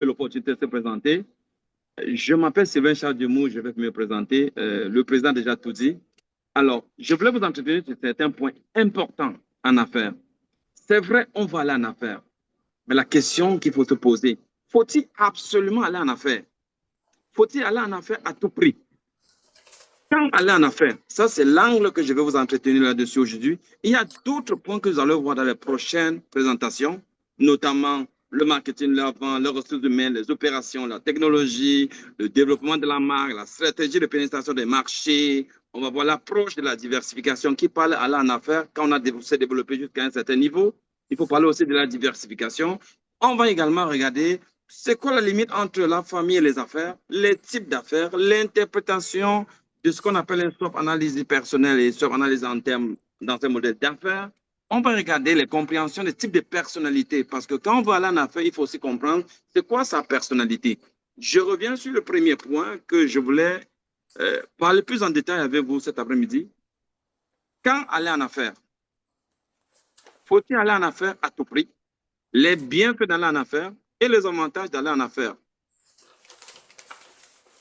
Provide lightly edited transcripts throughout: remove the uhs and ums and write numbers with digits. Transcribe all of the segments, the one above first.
l'opportunité de se présenter. Je m'appelle Sylvain Charles Dumou, je vais me présenter. Le président a déjà tout dit. Alors, je voulais vous entretenir sur certains points importants en affaires. C'est vrai, on va aller en affaires. Mais la question qu'il faut se poser, faut-il absolument aller en affaires? Faut-il aller en affaires à tout prix? Quand aller en affaires, ça c'est l'angle que je vais vous entretenir là-dessus aujourd'hui. Il y a d'autres points que vous allez voir dans les prochaines présentations, notamment le marketing, la vente, les ressources humaines, les opérations, la technologie, le développement de la marque, la stratégie de pénétration des marchés. On va voir l'approche de la diversification qui parle aller en affaires. Quand on a s'est développé jusqu'à un certain niveau, il faut parler aussi de la diversification. On va également regarder c'est quoi la limite entre la famille et les affaires, les types d'affaires, l'interprétation de ce qu'on appelle une soft-analyse personnelle et soft-analyse en termes dans un modèle d'affaires. On va regarder les compréhensions des types de personnalités parce que quand on va aller en affaires, il faut aussi comprendre c'est quoi sa personnalité. Je reviens sur le premier point que je voulais parler plus en détail avec vous cet après-midi. Quand aller en affaires, faut-il aller en affaires à tout prix? Les bienfaits d'aller en affaires et les avantages d'aller en affaires.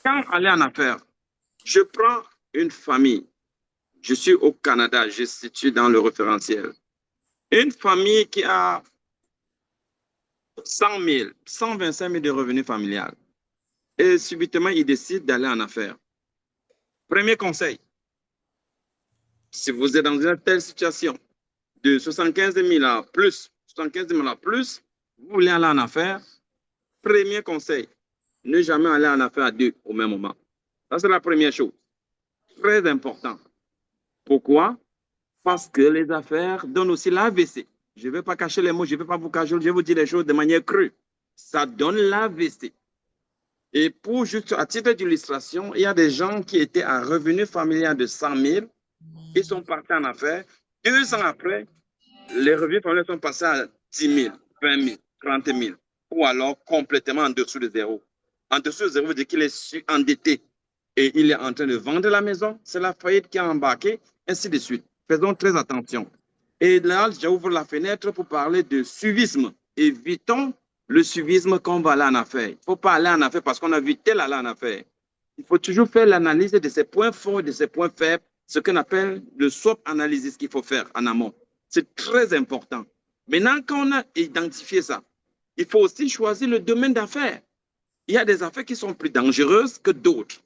Quand aller en affaires, je prends une famille. Je suis au Canada, je situe dans le référentiel. Une famille qui a 100 000, 125 000 de revenus familiales. Et subitement, il décide d'aller en affaires. Premier conseil, si vous êtes dans une telle situation de 75 000 à plus, 75 000 à plus, vous voulez aller en affaires, premier conseil, ne jamais aller en affaires à deux au même moment. Ça, c'est la première chose. Très important. Pourquoi? Parce que les affaires donnent aussi l'AVC. Je ne vais pas cacher les mots, je ne vais pas vous cacher, je vais vous dire les choses de manière crue. Ça donne l'AVC. Et pour juste, à titre d'illustration, il y a des gens qui étaient à revenu familial de 100 000, ils sont partis en affaires. 2 ans après, les revenus familiaux sont passés à 10 000, 20 000, 30 000, ou alors complètement en dessous de zéro. En dessous de zéro veut dire qu'il est endetté et il est en train de vendre la maison, c'est la faillite qui a embarqué, ainsi de suite. Faisons très attention. Et là, j'ouvre la fenêtre pour parler de suivisme. Évitons le suivisme quand on va aller en affaires. Il ne faut pas aller en affaires parce qu'on a vu tel aller en affaires. Il faut toujours faire l'analyse de ses points forts et de ses points faibles, ce qu'on appelle le SWOT analysis qu'il faut faire en amont. C'est très important. Maintenant, quand on a identifié ça, il faut aussi choisir le domaine d'affaires. Il y a des affaires qui sont plus dangereuses que d'autres.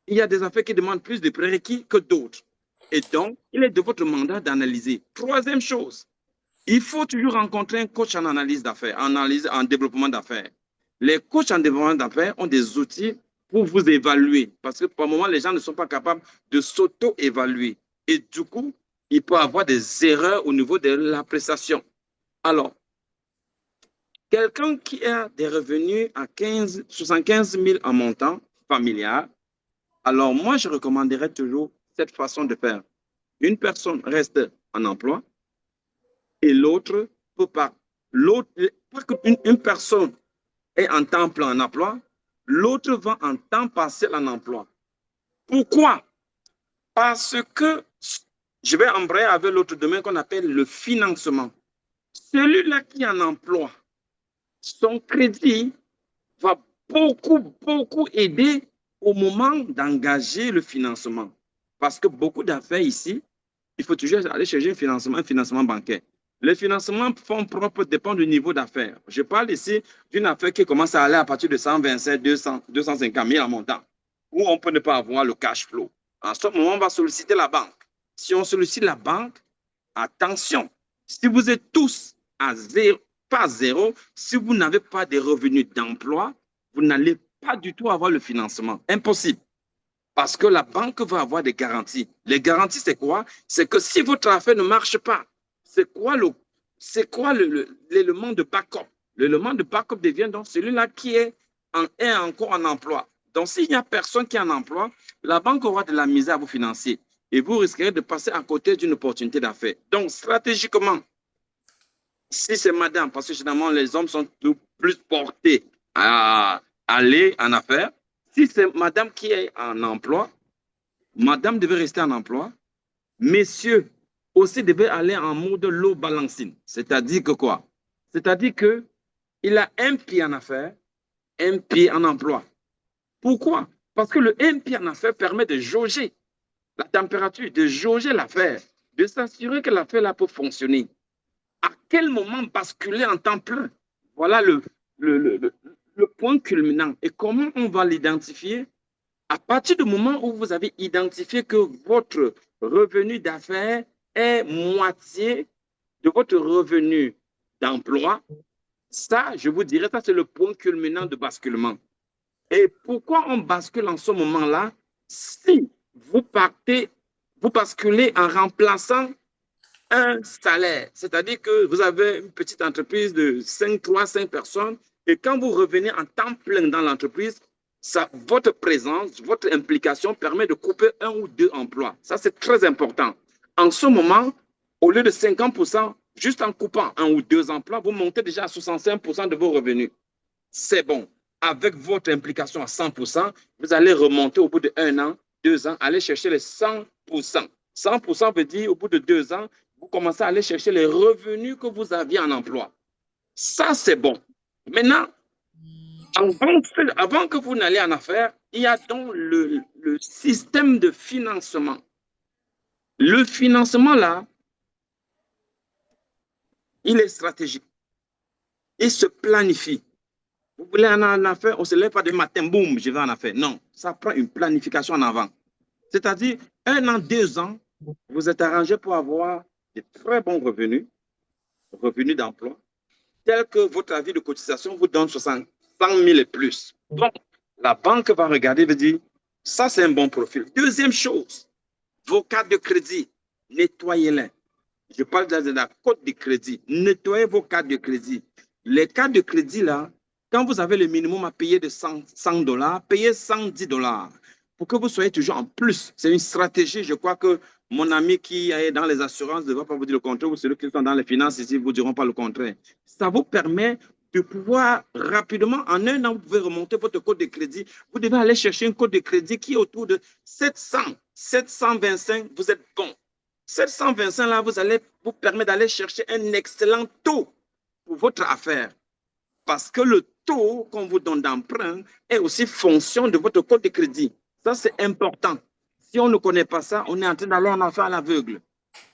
Il y a des affaires qui demandent plus de prérequis que d'autres. Et donc, il est de votre mandat d'analyser. Troisième chose, il faut toujours rencontrer un coach en analyse d'affaires, en développement d'affaires. Les coachs en développement d'affaires ont des outils pour vous évaluer parce que pour le moment, les gens ne sont pas capables de s'auto-évaluer. Et du coup, il peut y avoir des erreurs au niveau de l'appréciation. Alors, quelqu'un qui a des revenus à 75 000 en montant familial, alors moi, je recommanderais toujours cette façon de faire. Une personne reste en emploi et l'autre peut pas. Une personne est en temps plein en emploi, l'autre va en temps partiel en emploi. Pourquoi? Parce que je vais embrayer avec l'autre domaine qu'on appelle le financement. Celui-là qui est en emploi, son crédit va beaucoup aider au moment d'engager le financement. Parce que beaucoup d'affaires ici, il faut toujours aller chercher un financement bancaire. Les financements fonds propres dépendent du niveau d'affaires. Je parle ici d'une affaire qui commence à aller à partir de 127, 200, 250 000 en montant, où on peut ne pas avoir le cash flow. En ce moment, on va solliciter la banque. Si on sollicite la banque, attention, si vous êtes tous à zéro, pas zéro, si vous n'avez pas de revenus d'emploi, vous n'allez pas du tout avoir le financement. Impossible. Parce que la banque va avoir des garanties. Les garanties, c'est quoi? C'est que si votre affaire ne marche pas, c'est quoi l'élément de backup? L'élément de backup devient donc celui-là qui est encore en emploi. Donc, s'il n'y a personne qui est en emploi, la banque aura de la misère à vous financer et vous risquerez de passer à côté d'une opportunité d'affaires. Donc, stratégiquement, si c'est madame, parce que généralement, les hommes sont plus portés à aller en affaires, si c'est madame qui est en emploi, madame devait rester en emploi, messieurs aussi devaient aller en mode low balancing. C'est-à-dire que quoi? C'est-à-dire qu'il a un pied en affaires, un pied en emploi. Pourquoi? Parce que le un pied en affaires permet de jauger la température, de jauger l'affaire, de s'assurer que l'affaire là peut fonctionner. À quel moment basculer en temps plein? Voilà le point culminant. Et comment on va l'identifier? À partir du moment où vous avez identifié que votre revenu d'affaires est moitié de votre revenu d'emploi, ça, je vous dirais, ça c'est le point culminant de basculement. Et pourquoi on bascule en ce moment-là? Si vous partez, vous basculez en remplaçant un salaire, c'est-à-dire que vous avez une petite entreprise de 5 personnes et quand vous revenez en temps plein dans l'entreprise, votre présence, votre implication permet de couper un ou deux emplois. Ça, c'est très important. En ce moment, au lieu de 50%, juste en coupant un ou deux emplois, vous montez déjà à 65% de vos revenus. C'est bon. Avec votre implication à 100%, vous allez remonter au bout d'un an, 2 ans, aller chercher les 100%. 100% veut dire au bout de 2 ans, vous commencez à aller chercher les revenus que vous aviez en emploi. Ça, c'est bon. Maintenant, avant que vous n'alliez en affaires, il y a donc le système de financement. Le financement, là, il est stratégique. Il se planifie. Vous voulez en affaires, on ne se lève pas de matin, boum, je vais en affaires. Non, ça prend une planification en avant. C'est-à-dire, 1 an, 2 ans, vous êtes arrangé pour avoir de très bons revenus d'emploi, tels que votre avis de cotisation vous donne 100 000 et plus. Donc, la banque va regarder et va dire, ça c'est un bon profil. Deuxième chose, vos cartes de crédit, nettoyez-les. Je parle de la cote de crédit. Nettoyez vos cartes de crédit. Les cartes de crédit, là, quand vous avez le minimum à payer de 100 $, payez 110 $ pour que vous soyez toujours en plus. C'est une stratégie. Je crois que mon ami qui est dans les assurances ne va pas vous dire le contraire, ou ceux qui sont dans les finances ici ne vous diront pas le contraire. Ça vous permet de pouvoir rapidement, en 1 an, vous pouvez remonter votre cote de crédit. Vous devez aller chercher une cote de crédit qui est autour de 700, 725, vous êtes bon. 725 là, vous permet d'aller chercher un excellent taux pour votre affaire. Parce que le taux qu'on vous donne d'emprunt est aussi fonction de votre code de crédit. Ça, c'est important. Si on ne connaît pas ça, on est en train d'aller en affaire à l'aveugle.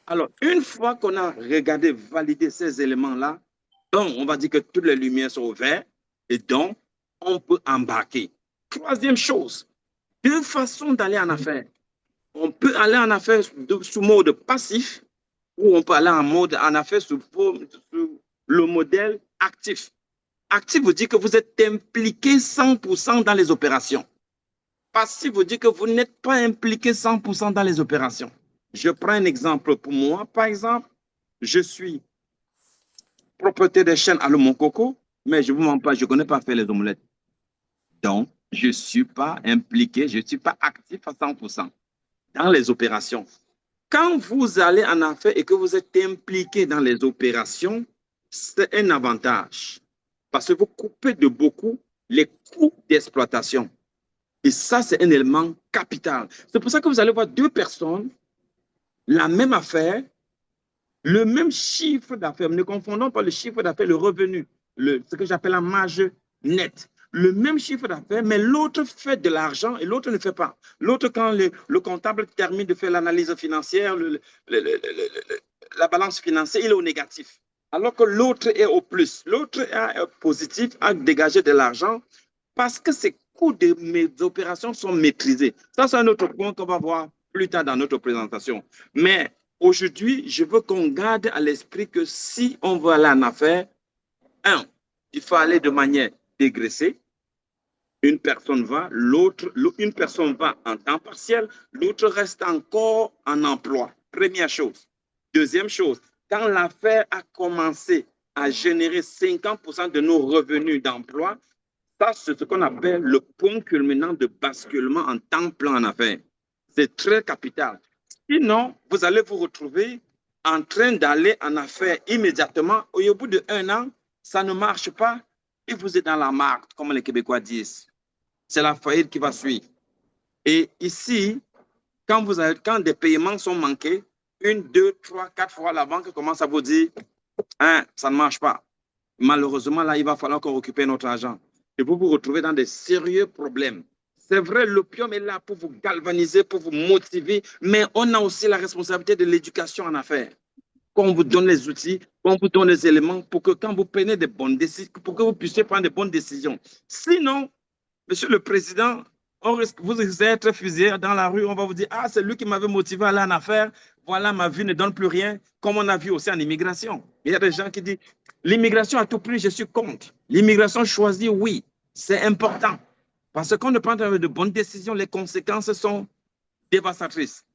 Alors, une fois qu'on a regardé, validé ces éléments-là, donc, on va dire que toutes les lumières sont ouvertes et donc, on peut embarquer. Troisième chose, 2 façons d'aller en affaire. On peut aller en affaire sous mode passif ou on peut aller en affaire sous le modèle actif. Actif veut dire que vous êtes impliqué 100% dans les opérations. Passif veut dire que vous n'êtes pas impliqué 100% dans les opérations. Je prends un exemple pour moi. Par exemple, je suis propriétaire des chaînes à mon coco, mais je ne vous mens pas, je ne connais pas faire les omelettes. Donc, je ne suis pas impliqué, je ne suis pas actif à 100% dans les opérations. Quand vous allez en affaires et que vous êtes impliqué dans les opérations, c'est un avantage parce que vous coupez de beaucoup les coûts d'exploitation. Et ça, c'est un élément capital. C'est pour ça que vous allez voir 2 personnes, la même affaire, le même chiffre d'affaires. Ne confondons pas le chiffre d'affaires, le revenu, ce que j'appelle la marge nette. Le même chiffre d'affaires, mais l'autre fait de l'argent et l'autre ne fait pas. L'autre, quand le comptable termine de faire l'analyse financière, la balance financière, il est au négatif. Alors que l'autre est au plus. L'autre est positif, a dégagé de l'argent parce que ses coûts de mes opérations sont maîtrisés. Ça, c'est un autre point qu'on va voir plus tard dans notre présentation. Mais aujourd'hui, je veux qu'on garde à l'esprit que si on veut aller en affaires, il faut aller de manière dégraissée. Une personne va, une personne va en temps partiel, l'autre reste encore en emploi. Première chose. Deuxième chose, quand l'affaire a commencé à générer 50% de nos revenus d'emploi, ça, c'est ce qu'on appelle le point culminant de basculement en temps plein en affaires. C'est très capital. Sinon, vous allez vous retrouver en train d'aller en affaires immédiatement. Et au bout d'1 an, ça ne marche pas et vous êtes dans la marque, comme les Québécois disent. C'est la faillite qui va suivre. Et ici, quand des paiements sont manqués, 1, 2, 3, 4 fois, la banque commence à vous dire, ça ne marche pas. Malheureusement, là, il va falloir qu'on récupère notre argent. et vous vous retrouvez dans des sérieux problèmes. C'est vrai, l'opium est là pour vous galvaniser, pour vous motiver, mais on a aussi la responsabilité de l'éducation en affaires. Qu'on vous donne les outils, qu'on vous donne les éléments pour que quand vous prenez des bonnes décisions, pour que vous puissiez prendre de bonnes décisions. Sinon, Monsieur le Président, vous risquez d'être fusillé dans la rue, on va vous dire, ah, c'est lui qui m'avait motivé à aller en affaires, voilà, ma vie ne donne plus rien, comme on a vu aussi en immigration. Il y a des gens qui disent, l'immigration à tout prix, je suis contre. L'immigration choisie, oui, c'est important. Parce qu'on ne prend pas de bonnes décisions, les conséquences sont dévastatrices.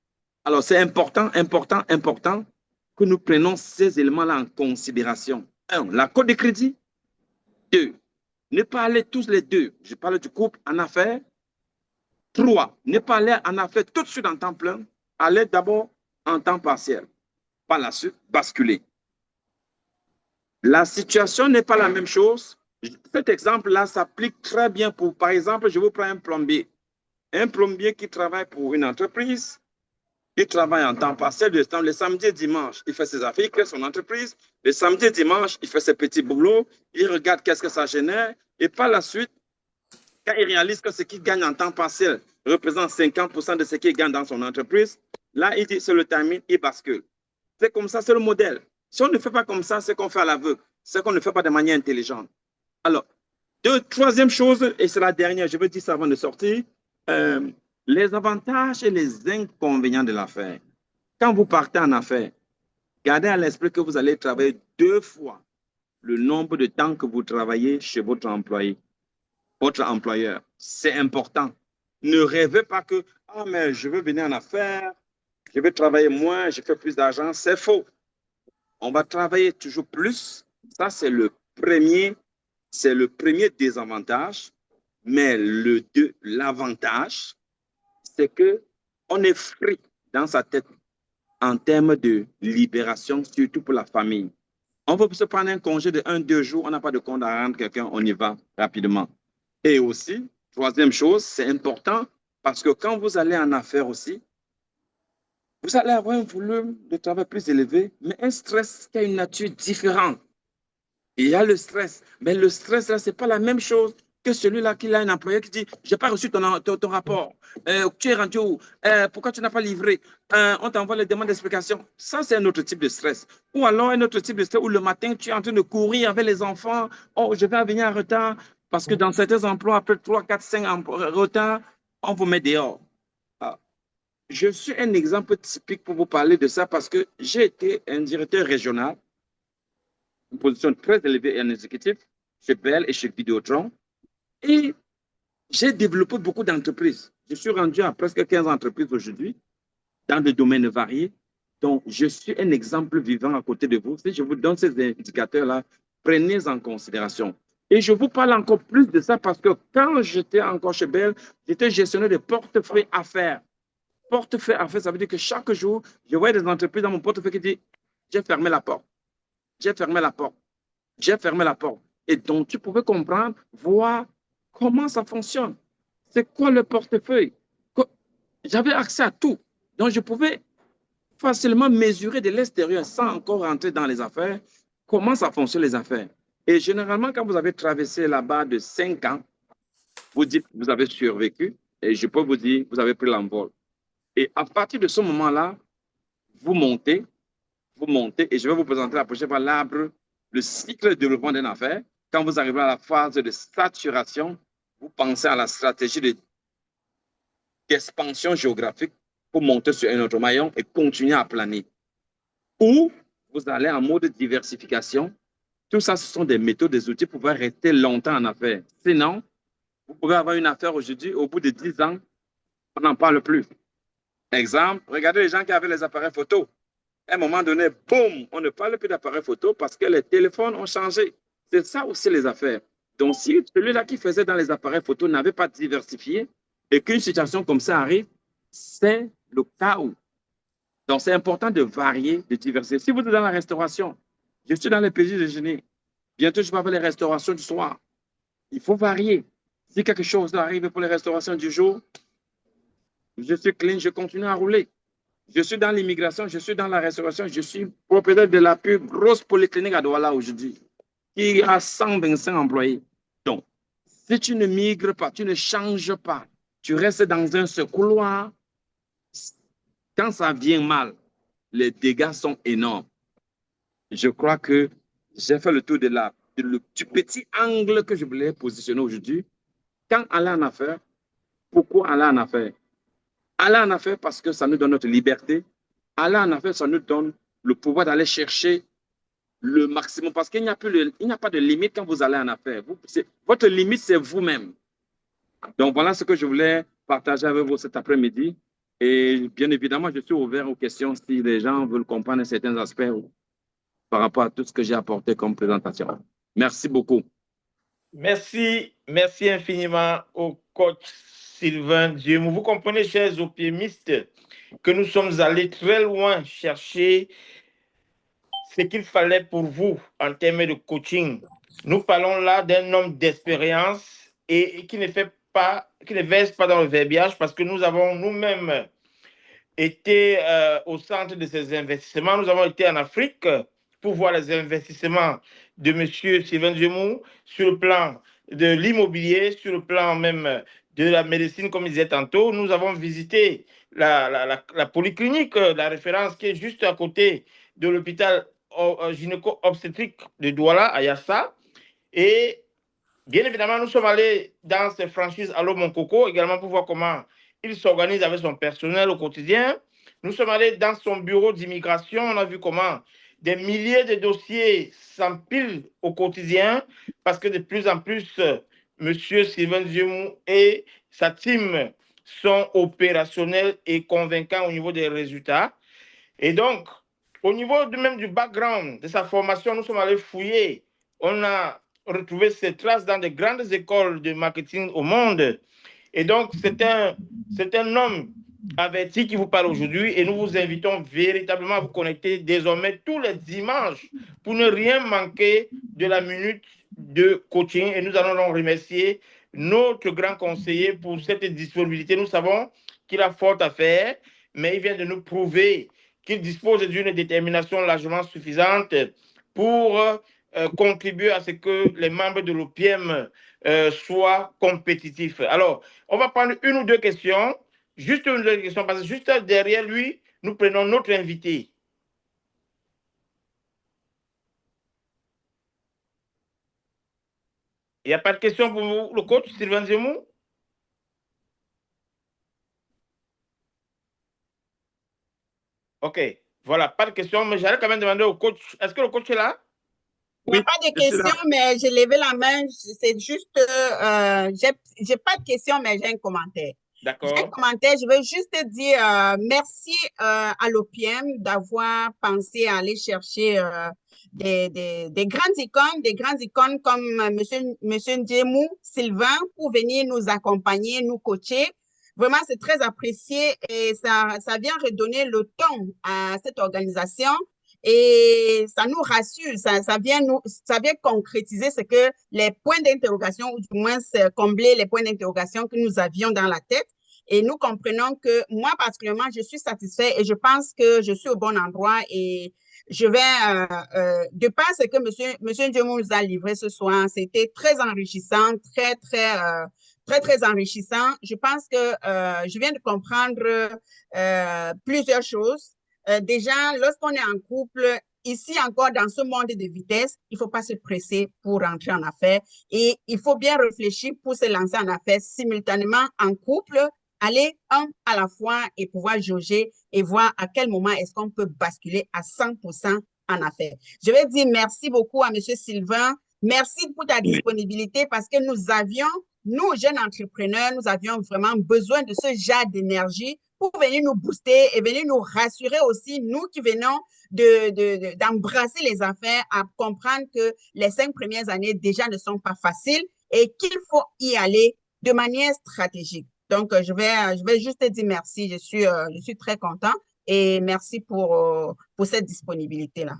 Alors, c'est important, important, important que nous prenions ces éléments-là en considération. 1, la cote de crédit. 2, ne pas aller tous les deux. Je parle du couple en affaires. 3, ne pas aller en affaires tout de suite en temps plein. Aller d'abord en temps partiel. Par la suite, basculer. La situation n'est pas la même chose. Cet exemple-là s'applique très bien pour, par exemple, je vous prends un plombier. Un plombier qui travaille pour une entreprise, il travaille en temps partiel, le samedi et dimanche, il fait ses affaires, il crée son entreprise. Le samedi et dimanche, il fait ses petits boulots, il regarde qu'est-ce que ça génère. Et par la suite, quand il réalise que ce qu'il gagne en temps partiel représente 50% de ce qu'il gagne dans son entreprise, là, il dit, c'est le timing, il bascule. C'est comme ça, c'est le modèle. Si on ne fait pas comme ça, c'est qu'on fait à l'aveugle. C'est qu'on ne fait pas de manière intelligente. Alors, troisième chose, et c'est la dernière, je veux dire ça avant de sortir, les avantages et les inconvénients de l'affaire. Quand vous partez en affaires, gardez à l'esprit que vous allez travailler 2 fois le nombre de temps que vous travaillez chez votre employé, votre employeur. C'est important. Ne rêvez pas que, ah, mais je veux venir en affaires, je vais travailler moins, je fais plus d'argent. C'est faux. On va travailler toujours plus. Ça, c'est le premier désavantage. Mais l'avantage, c'est qu'on est free dans sa tête en termes de libération, surtout pour la famille. On peut se prendre un congé de 1-2 jours, on n'a pas de compte à rendre quelqu'un, on y va rapidement. Et aussi, troisième chose, c'est important parce que quand vous allez en affaires aussi, vous allez avoir un volume de travail plus élevé, mais un stress qui a une nature différente. Il y a le stress, mais le stress, là, ce n'est pas la même chose que celui-là qui a un employé qui dit, je n'ai pas reçu ton rapport, tu es rendu où, pourquoi tu n'as pas livré, on t'envoie les demandes d'explication. Ça, c'est un autre type de stress. Ou alors un autre type de stress où le matin, tu es en train de courir avec les enfants, oh, je vais venir en retard, parce que dans certains emplois, après 3, 4, 5 retard, on vous met dehors. Ah. Je suis un exemple typique pour vous parler de ça parce que j'ai été un directeur régional, une position très élevée en exécutif, chez Bell et chez Vidéotron. Et j'ai développé beaucoup d'entreprises. Je suis rendu à presque 15 entreprises aujourd'hui, dans des domaines variés. Donc, je suis un exemple vivant à côté de vous. Si je vous donne ces indicateurs-là, prenez en considération. Et je vous parle encore plus de ça parce que quand j'étais encore chez Bell, j'étais gestionnaire de portefeuille affaires. Portefeuille affaires, ça veut dire que chaque jour, je voyais des entreprises dans mon portefeuille qui disent, j'ai fermé la porte. J'ai fermé la porte. J'ai fermé la porte. Et donc, tu pouvais comprendre, voir comment ça fonctionne. C'est quoi le portefeuille? J'avais accès à tout. Donc, je pouvais facilement mesurer de l'extérieur, sans encore rentrer dans les affaires, comment ça fonctionne les affaires. Et généralement, quand vous avez traversé la barre de 5 ans, vous dites que vous avez survécu. Et je peux vous dire, vous avez pris l'envol. Et à partir de ce moment-là, vous montez, et je vais vous présenter la prochaine fois l'arbre, le cycle de développement d'une affaire. Quand vous arrivez à la phase de saturation, vous pensez à la stratégie d'expansion géographique pour monter sur un autre maillon et continuer à planer. Ou vous allez en mode diversification. Tout ça, ce sont des méthodes, des outils pour pouvoir rester longtemps en affaires. Sinon, vous pouvez avoir une affaire aujourd'hui, au bout de 10 ans, on n'en parle plus. Exemple, regardez les gens qui avaient les appareils photo. À un moment donné, boum, on ne parle plus d'appareils photo parce que les téléphones ont changé. C'est ça aussi les affaires. Donc, si celui-là qui faisait dans les appareils photo n'avait pas diversifié et qu'une situation comme ça arrive, c'est le chaos. Donc, c'est important de varier, de diversifier. Si vous êtes dans la restauration, je suis dans les petits déjeuners. Bientôt, je vais avoir les restaurations du soir. Il faut varier. Si quelque chose arrive pour les restaurations du jour, je suis clean, je continue à rouler. Je suis dans l'immigration, je suis dans la restauration, je suis propriétaire de la plus grosse polyclinique à Douala aujourd'hui, qui a 125 employés. Donc, Si tu ne migres pas, tu ne changes pas, tu restes dans un seul couloir, quand ça vient mal, les dégâts sont énormes. Je crois que j'ai fait le tour du petit angle que je voulais positionner aujourd'hui. Quand aller en affaires, pourquoi aller en affaires? Aller en affaires parce que ça nous donne notre liberté. Aller en affaires, ça nous donne le pouvoir d'aller chercher le maximum parce qu'il n'y a pas de limite quand vous allez en affaires. Votre limite, c'est vous-même. Donc, voilà ce que je voulais partager avec vous cet après-midi. Et bien évidemment, je suis ouvert aux questions si les gens veulent comprendre certains aspects par rapport à tout ce que j'ai apporté comme présentation. Merci beaucoup. Merci infiniment au coach Sylvain Djemou. Vous comprenez, chers optimistes, que nous sommes allés très loin chercher ce qu'il fallait pour vous en termes de coaching. Nous parlons là d'un homme d'expérience et qui ne verse pas dans le verbiage parce que nous avons nous-mêmes été au centre de ces investissements. Nous avons été en Afrique pour voir les investissements de M. Sylvain Djemou sur le plan de l'immobilier, sur le plan même de la médecine, comme il disait tantôt. Nous avons visité la polyclinique, la référence qui est juste à côté de l'hôpital gynéco-obstétrique de Douala, à Yassa. Et bien évidemment, nous sommes allés dans ces franchises Allo Mon Coco également pour voir comment il s'organise avec son personnel au quotidien. Nous sommes allés dans son bureau d'immigration. On a vu comment des milliers de dossiers s'empilent au quotidien parce que de plus en plus, M. Sylvain Djemou et sa team sont opérationnels et convaincants au niveau des résultats. Et donc, au niveau même du background de sa formation, nous sommes allés fouiller. On a retrouvé ses traces dans de grandes écoles de marketing au monde. Et donc, c'est un homme averti qui vous parle aujourd'hui et nous vous invitons véritablement à vous connecter désormais tous les dimanches pour ne rien manquer de la minute de coaching. Et nous allons donc remercier notre grand conseiller pour cette disponibilité. Nous savons qu'il a fort à faire, mais il vient de nous prouver qu'il dispose d'une détermination largement suffisante pour contribuer à ce que les membres de l'OPM soient compétitifs. Alors, on va prendre une ou deux questions, juste une ou deux questions, parce que juste derrière lui, nous prenons notre invité. Il n'y a pas de questions pour vous, le coach Sylvain Djemou? OK, voilà, pas de questions, mais j'allais quand même demander au coach, est-ce que le coach est là? Il n'y a pas de questions, mais j'ai levé la main. C'est juste, j'ai pas de questions, mais j'ai un commentaire. D'accord. J'ai un commentaire. Je veux juste dire merci à l'OPM d'avoir pensé à aller chercher des grandes icônes comme Monsieur Djemou, Sylvain, pour venir nous accompagner, nous coacher. Vraiment, c'est très apprécié et ça vient redonner le ton à cette organisation. Et ça nous rassure, ça vient concrétiser ce que les points d'interrogation, ou du moins combler les points d'interrogation que nous avions dans la tête. Et nous comprenons que moi, particulièrement, je suis satisfait et je pense que je suis au bon endroit et je vais, de par ce que monsieur Djemou nous a livré ce soir, c'était très enrichissant, très enrichissant. Je pense que je viens de comprendre plusieurs choses. Déjà, lorsqu'on est en couple, ici encore dans ce monde de vitesse, il ne faut pas se presser pour rentrer en affaires et il faut bien réfléchir pour se lancer en affaires simultanément en couple, aller un à la fois et pouvoir jauger et voir à quel moment est-ce qu'on peut basculer à 100% en affaires. Je vais dire merci beaucoup à M. Sylvain. Merci pour ta disponibilité parce que nous, jeunes entrepreneurs, nous avions vraiment besoin de ce genre d'énergie pour venir nous booster et venir nous rassurer aussi, nous qui venons d'embrasser les affaires, à comprendre que les 5 premières années déjà ne sont pas faciles et qu'il faut y aller de manière stratégique. Donc, je vais juste te dire merci. Je suis très content et merci pour cette disponibilité-là.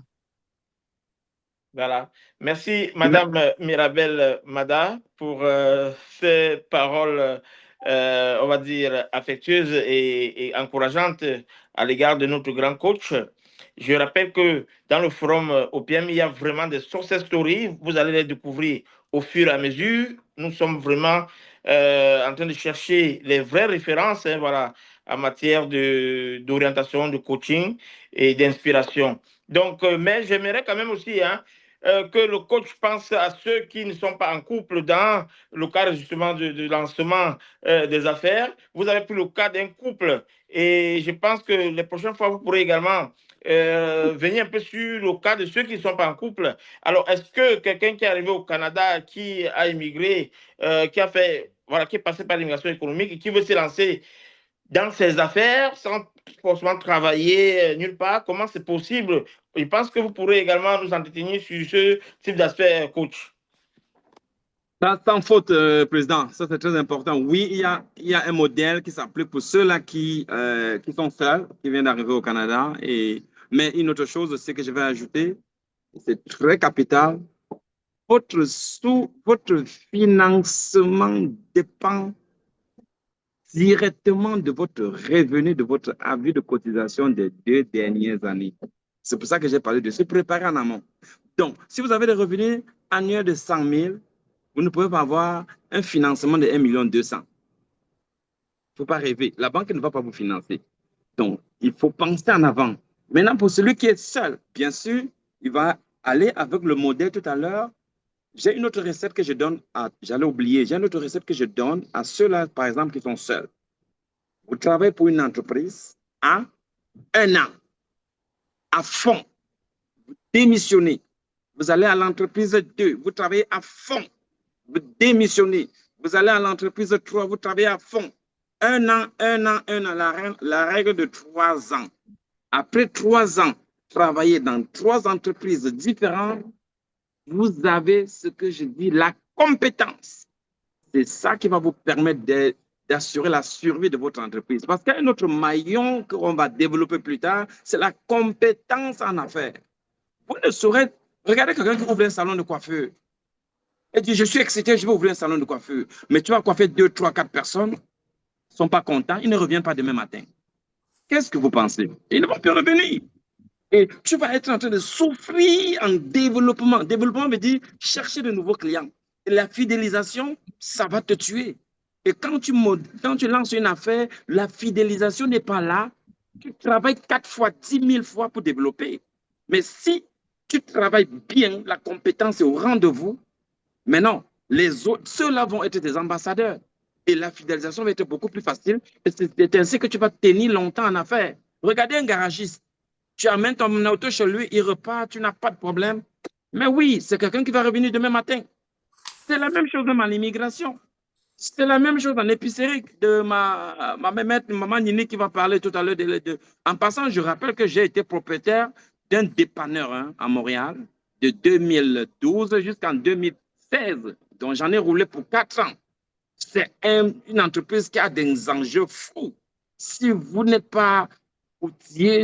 Voilà. Merci, Madame Mirabel Mada, pour ces paroles, on va dire, affectueuses et encourageantes à l'égard de notre grand coach. Je rappelle que dans le forum OPM, il y a vraiment des success stories. Vous allez les découvrir au fur et à mesure. Nous sommes vraiment en train de chercher les vraies références, hein, voilà, en matière d'orientation, de coaching et d'inspiration. Donc, mais j'aimerais quand même aussi, hein, que le coach pense à ceux qui ne sont pas en couple dans le cadre justement de lancement des affaires. Vous avez pris le cas d'un couple et je pense que les prochaines fois, vous pourrez également venir un peu sur le cas de ceux qui ne sont pas en couple. Alors, est-ce que quelqu'un qui est arrivé au Canada, qui a immigré, qui a fait, voilà, qui est passé par l'immigration économique et qui veut se lancer dans ses affaires sans forcément travailler nulle part, comment c'est possible? Je pense que vous pourrez également nous entretenir sur ce type d'aspect, coach. Sans faute, Président, ça c'est très important. Oui, il y a un modèle qui s'applique pour ceux-là qui sont seuls, qui viennent d'arriver au Canada. Mais une autre chose, c'est que je vais ajouter, c'est très capital, votre financement dépend directement de votre revenu, de votre avis de cotisation des 2 dernières années. C'est pour ça que j'ai parlé de se préparer en amont. Donc, si vous avez des revenus annuels de 100 000, vous ne pouvez pas avoir un financement de 1 200 000. Il ne faut pas rêver. La banque ne va pas vous financer. Donc, il faut penser en avant. Maintenant, pour celui qui est seul, bien sûr, il va aller avec le modèle tout à l'heure. J'ai une autre recette que je donne j'allais oublier, j'ai une autre recette que je donne à ceux-là, par exemple, qui sont seuls. Vous travaillez pour une entreprise à 1 an, à fond. Vous démissionnez. Vous allez à l'entreprise 2, vous travaillez à fond. Vous démissionnez. Vous allez à l'entreprise 3, vous travaillez à fond. 1 an, la règle de 3 ans. Après 3 ans, travailler dans 3 entreprises différentes, vous avez ce que je dis, la compétence. C'est ça qui va vous permettre d'assurer la survie de votre entreprise. Parce qu'un autre maillon qu'on va développer plus tard, c'est la compétence en affaires. Vous ne saurez... Regardez quelqu'un qui ouvre un salon de coiffure. Et dit, je suis excité, je vais ouvrir un salon de coiffure. Mais tu vas coiffer 2, 3, 4 personnes, ils ne sont pas contents, ils ne reviennent pas demain matin. Qu'est-ce que vous pensez? Ils ne vont plus revenir. Et tu vas être en train de souffrir en développement. Développement veut dire chercher de nouveaux clients. Et la fidélisation, ça va te tuer. Et quand tu lances une affaire, la fidélisation n'est pas là. Tu travailles 4 fois, 10 000 fois pour développer. Mais si tu travailles bien, la compétence est au rendez-vous, maintenant, les autres, ceux-là vont être des ambassadeurs. Et la fidélisation va être beaucoup plus facile. Et c'est ainsi que tu vas tenir longtemps en affaires. Regardez un garagiste. Tu amènes ton auto chez lui, il repart, tu n'as pas de problème. Mais oui, c'est quelqu'un qui va revenir demain matin. C'est la même chose même en immigration. C'est la même chose en épicerie de ma maman Nini qui va parler tout à l'heure. En passant, je rappelle que j'ai été propriétaire d'un dépanneur à Montréal de 2012 jusqu'en 2016. Donc, j'en ai roulé pour 4 ans. C'est une entreprise qui a des enjeux fous. Si vous n'êtes pas outillé,